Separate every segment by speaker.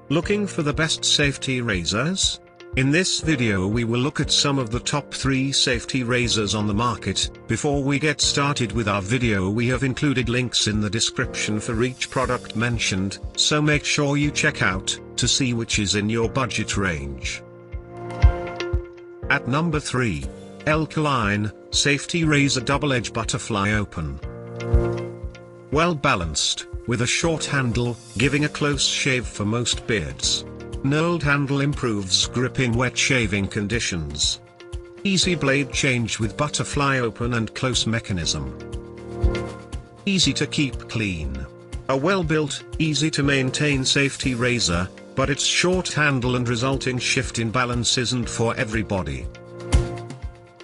Speaker 1: Looking for the best safety razors? In this video we will look at some of the top 3 safety razors on the market. Before we get started with our video, we have included links in the description for each product mentioned, so make sure you check out, to see which is in your budget range. At number 3. Elkaline, Safety Razor Double Edge Butterfly Open. Well balanced, with a short handle, giving a close shave for most beards. Knurled handle improves grip in wet shaving conditions. Easy blade change with butterfly open and close mechanism. Easy to keep clean. A well-built, easy to maintain safety razor, but its short handle and resulting shift in balance isn't for everybody.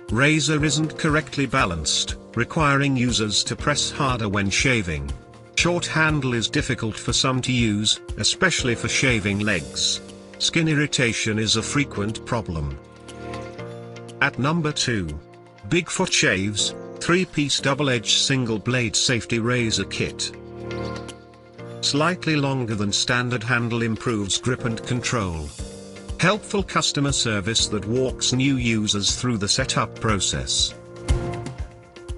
Speaker 1: Razor isn't correctly balanced, requiring users to press harder when shaving. Short handle is difficult for some to use, especially for shaving legs. Skin irritation is a frequent problem. At number 2. Bigfoot Shaves, 3-piece double-edged single-blade safety razor kit. Slightly longer than standard handle improves grip and control. Helpful customer service that walks new users through the setup process.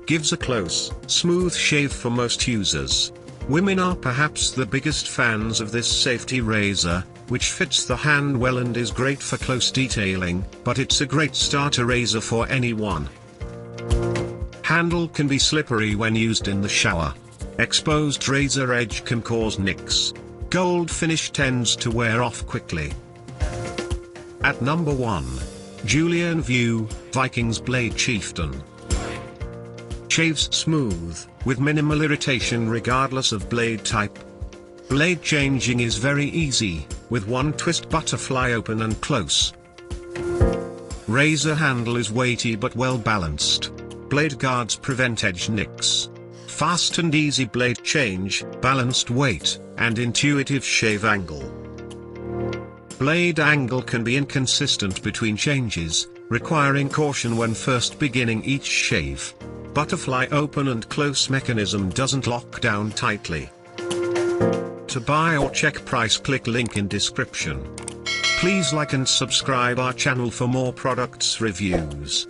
Speaker 1: Gives a close, smooth shave for most users. Women are perhaps the biggest fans of this safety razor, which fits the hand well and is great for close detailing, but it's a great starter razor for anyone. Handle can be slippery when used in the shower. Exposed razor edge can cause nicks. Gold finish tends to wear off quickly. At number 1. Julianvue, Vikings Blade Chieftain. Shaves smooth, with minimal irritation regardless of blade type. Blade changing is very easy, with one twist butterfly open and close. Razor handle is weighty but well balanced. Blade guards prevent edge nicks. Fast and easy blade change, balanced weight, and intuitive shave angle. Blade angle can be inconsistent between changes, requiring caution when first beginning each shave. Butterfly open and close mechanism doesn't lock down tightly. To buy or check price, click link in description. Please like and subscribe our channel for more products reviews.